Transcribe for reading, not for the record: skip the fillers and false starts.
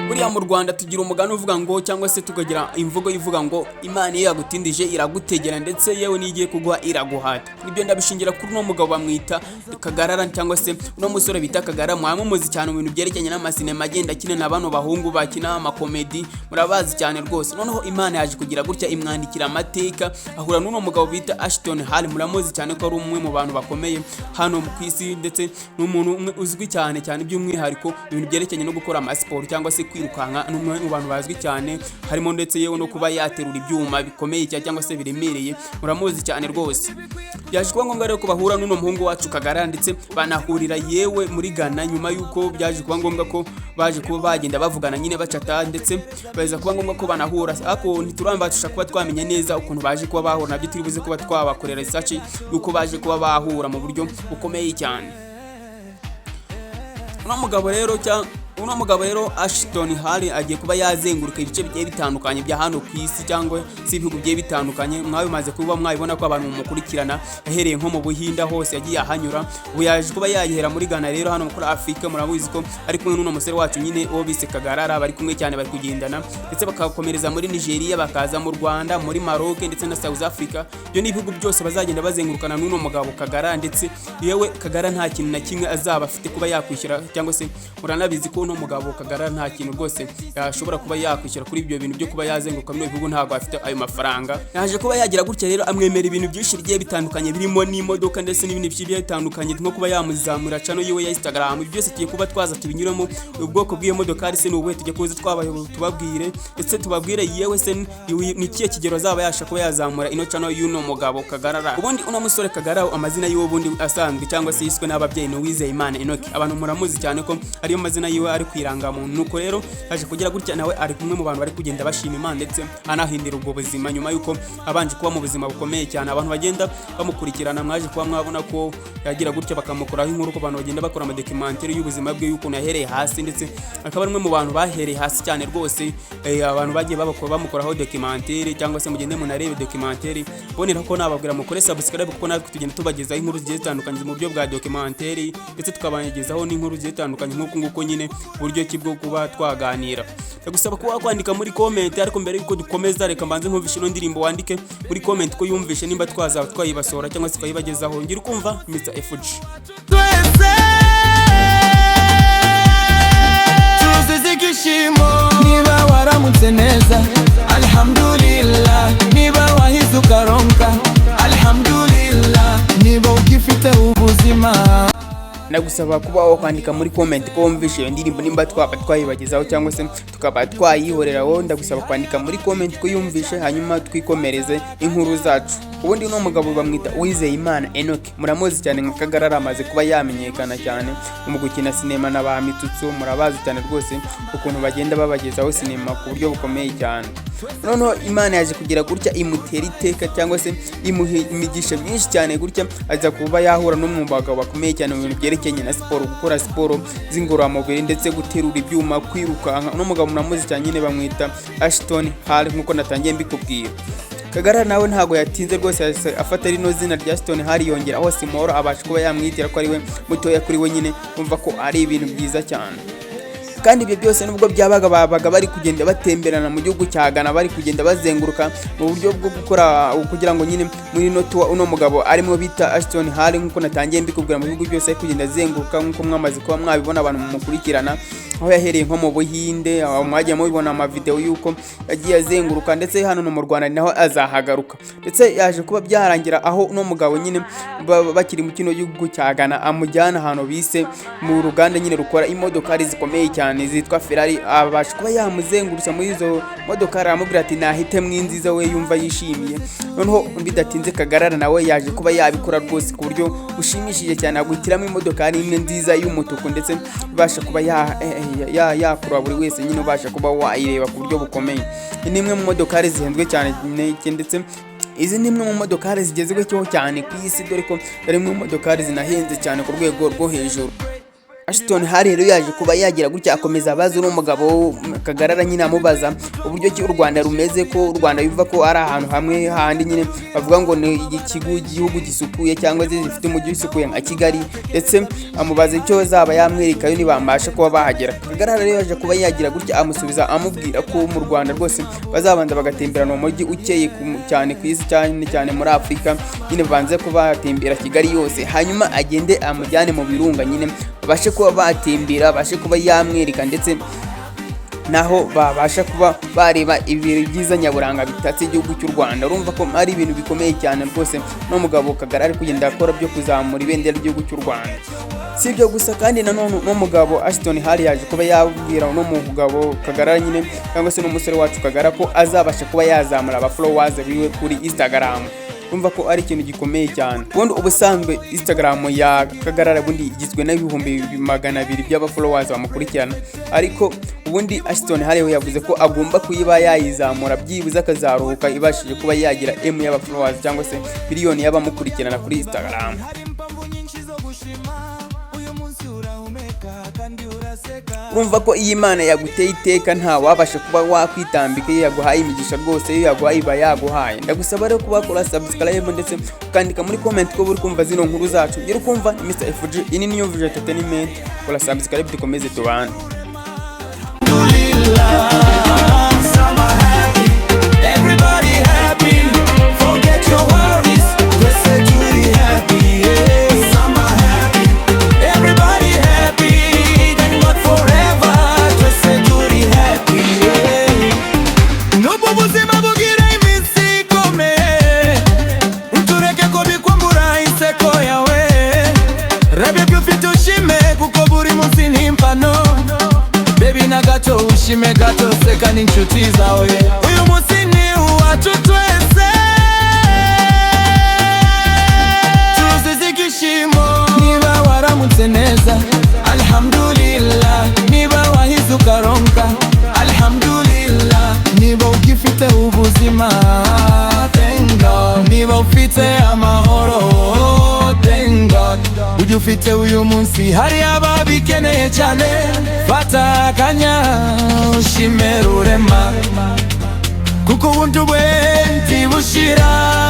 buriya mu Rwanda tugira umugani uvuga ngo cyangwa se tukagira imvugo ivuga ngo Imana iyo yagutindije iragutegera ndetse yewe nigiye kuguha iraguhata. Ibyo ndabishingira kuri no mugabo bamwita Kagarara cyangwa se no musore bita Kagarara, mwamuzi cyane mu bintu byerekanye n'amasinema agenda akina na bano bahungu bakina amakomedi, murabazi cyane rwose. Noneho Imana yaje kugira gutya imwandikira amateka, ahura n'uno mugabo bita Ashton Hall, muramuzi cyane ko ari umwe mu bantu bakomeye hano mu kwisi ndetse n'umuntu umwe uzwi cyane by'umwihariko ibintu byerekanye no gukora amasiporo cyangwa se kwirukanka, n'umwe mu bantu bazwi cyane harimo ndetse yewe no kuba yaterura ibyuma bikomeye cyangwa se biremereye, muramuzi cyane rwose. Byaje kuba ngombwa rero ko bahura n'uno muhungu wacu Kagarara ndetse banahurira yewe muri Ghana, nyuma yuko byaje kuba ngombwa ko baje kuba bagenda bavugana nyine bacata ndetse baza kuba ngombwa ko banahura. Ako ntiturambasha kuba twamenya neza ukuntu baje kuba bahura, nabyo turi buze kuba twabakorera research yuko baje kuba bahura mu buryo bukomeye cyane. Uno mugabo rero Ashton Hall agiye kuba yazenguruka ibice bigiye bitandukanye bya hano ku isi cyangwa si ibihugu bigiye bitandukanye. Mwabimaze kuba mwabibona ko abantu mukurikirana yahereye nko mu Buhinda hose yagiye ahanyura, ubu yaje kuba yagera muri Ghana rero hano muri Afrika. Murabizi ko ari kumwe n'uno musore wacu nyine uwo bise Kagarara, bari kumwe cyane bari kugendana ndetse bakakomereza muri Nigeria, bakaza mu Rwanda, muri Maroc ndetse na South Africa. Byo ni ibihugu byose bazagenda bazengurukana n'uno mugabo Kagarara, ndetse yewe Kagarara nta kintu na kimwe azaba afite kuba yakwishyura cyangwa se muranabizi ko no mugabo Kagarara nta kintu rwose yashobora kuba yakwishyura kuri ibyo bintu byo kuba yazenguruka muri bihugu, ntabwo afite ayo mafaranga. Yaje kuba yagira gutya rero amwemera ibintu byinshi bigiye bitandukanye birimo n'imodoka ndetse n'ibindi bigiye bitandukanye, nko kuba yamuzamura channel yiwe ya Instagram. Ibyo byose tugiye kuba twaza tubinyuramo, ubwoko bw'iyo modoka ari se n'ubuhe tujye kuza tubabwire ndetse tubabwire yewe se ni kiye kigero azaba yasha kuba yazamura ino channel y'uno mugabo Kagarara. Ubundi uno musore Kagarara amazina yiwe ubundi asanzwe cyangwa se yiswe n'ababyeyi ni Uwizeyimana Enock, abantu muramuzi cyane ko ariyo mazina yiwe ari kwiranga muntu. Nuko rero aje kugira gutya nawe ari kumwe mu bantu bari kugenda bashima Imana ndetse anahindira ubwo buzima, nyuma yuko abanje kuba mu buzima bukomeye cyane. Abantu bagenda bamukurikirana mwaje kuba mwabona ko yagira gutya bakamukoraho inkuru ko abantu bagenda bakora amadocumentary y'ubuzima bwe yuko yahereye hasi, ndetse akaba ari umwe mu bantu bahereye hasi cyane rwose. Abantu bagiye bamukoraho documentary cyangwa se mugende munarebe documentary, bonera ko nababwira mukore subscribe kuko natwe tugenda tubagezaho inkuru zigiye zitandukanye mu buryo bwa documentary ndetse tukabanyegezaho n'inkuru zigiye zitandukanye nk'uko nyine buryo ki bwo kuba twaganira. Ndagusaba kuba kwandika muri comment, ariko mbere yuko dukomeza reka mbanze nkumvishe ino ndirimbo, wandike muri comment ko yumvishe nimba twaza twayibasora cyangwa se twayibagezaho. Ngira ukumva Mr. FG niba waramutse neza alhamdulillah, niba wahize ukaronka alhamdulillah, niba ugifite ubuzima. Ndagusaba kuba wakwandika muri comment ko wumvishe iyo ndirimbo nimba twayibagezaho cyangwa se tukaba twayihoreraho. Ndagusaba kwandika muri comment ko yumvishe, hanyuma twikomereze inkuru zacu. Ubundi no mugabo bamwita Uwizeyimana Enock, muramuzi cyane nka Kagarara, amaze kuba yamenyekana cyane mu gukina sinema na ba Mitsutsu. Murabazi cyane rwose ukuntu bagenda babagezaho sinema ku buryo bukomeye cyane. Noneho Imana yaje kugira gutya imutera iteka cyangwa se imuhe imigisha myinshi cyane gutya, aza kuba yahura no mu bagabo bakomeye cyane mu bintu byerekanye na siporo, gukora siporo z'ingororamubiri ndetse guterura ibyuma, kwirukanka. No mugabo muramuzi cyane nyine bamwita Ashton Hall nkuko natangiye mbikubwira. Kagarara nawe ntago yatinze rwose afata rino zina rya Ashton Hall yongera aho Simoro abasha kuba yamwitira ko ari we mutoya kuri we, nyine umva ko ari ibintu byiza cyane. Kandi ibyo byose nubwo byabaga bari kugenda batemberana mu gihugu cya Ghana, bari kugenda bazenguruka mu buryo bwo gukora kugira ngo nyine muri noto uno mugabo arimo bita Ashton Hall nkuko natangiye mbikubwira mu bihugu byose ari kugenda azenguruka nkuko mwamaze kuba mwabibona abantu mukurikirana, aho yahereye nko mu Buhinde, aho mwagiye mubibona ama video yuko yagiye azenguruka, ndetse hano no mu Rwanda naho azahagaruka. Ndetse yaje kuba byarangira aho uno mugabo nyine bakiri mu kino gihugu cya Ghana amujyana hano bise mu ruganda nyine rukora imodoka zikomeye cyane zitwa Ferrari. Abasha kuba yamuzengurutsa muri izo modoka, aramubwira ati nahite mwinziza we yumva yishimiye. Noneho bidatinze Kagarara nawe yaje kuba yabikora rwose ku buryo bushimishije cyane, agutiramo imodoka imwe nziza y'umutuku, ndetse basha kuba yakura buri wese nyine ubasha kuba wayireba ku buryo bukomeye. Ni imwe mu modoka zihendwe cyane ndetse izi ni imwe mu modoka zigezweho cyane ku isi, dore ko ari mu modoka zinahenze cyane ku rwego rwo hejuru. Ashton Hall rero yaje kuba yagira gutya akomeza abaza uno mugabo Kagarara nyine amubaza uburyo ki u Rwanda rumeze, ko u Rwanda bivuga ko ari ahantu hamwe handi nyine bavuga ngo ni igihugu gisukuye cyangwa se zifite umujyi usukuye nka Kigali, ndetse amubaza icyo zaba yamwereka yo nibambasha kuba bahagera. Kagarara rero yaje kuba yagira gutya amusubiza amubwira ko mu Rwanda rwose bazabanza bagatemberana mu mujyi ukeye cyane ku isi, cyane muri Afurika, nyine banze kuba batembera Kigali yose, hanyuma agende amujyane mu birunga nyine babashe kuba batembera, babashe kuba yamwereka ndetse naho babasha kuba bareba ibintu byiza nyaburanga bitatse igihugu cy'u Rwanda. Urumva ko ari ibintu bikomeye cyane rwose no mugabo Kagarara ari kugenda akora byo kuzamura ibendera ry'igihugu cy'u Rwanda. Si ibyo gusa kandi nanone no mugabo Ashton Hall yaje kuba yabwira no mugabo Kagarara nyine cyangwa se n'umusore wacu Kagarara ko azabasha kuba yazamura aba followers biwe kuri Instagram. Umva ko ari ikintu gikomeye cyane. Ubundi ubusanzwe Instagram ya Kagarara bundi igizwe n'ibihumbi 200 by'aba followers bamukurikirana, ariko ubundi Ashton Hall yavuze ko agomba kuyiba yayizamura byibuze akazaruhuka ibashije kuba yagira M y'aba followers cyangwa se miliyoni y'abamukurikirana kuri Instagram. Urumva ko iyi Imana yaguteye iteka nta wabasha kuba wakwitambika, iyo yaguhaye imigisha rwose, iyo yaguhaye iba yaguhaye. Ndagusaba rero kuba kora subscribe ndetse ukandika muri comment ko buri kumva zino nkuru zacu. Ngira ukumva Mr FG ini niyo Visual Entertainment, kora subscribe dukomeze tubane. Ushime gato seka n'inshuti zawe, uyu munsi ni uwacu twese, tuzuze igishimo. Niba waramutse neza alhamdulillah, niba wahize ukaronka alhamdulillah, niba ugifite ubuzima thank God, niba ufite amahoro thank God, ujya ufite uyu munsi hari ababikeneye cyane. Fata akanya ushime rurema kuko ubundi we ntibushira.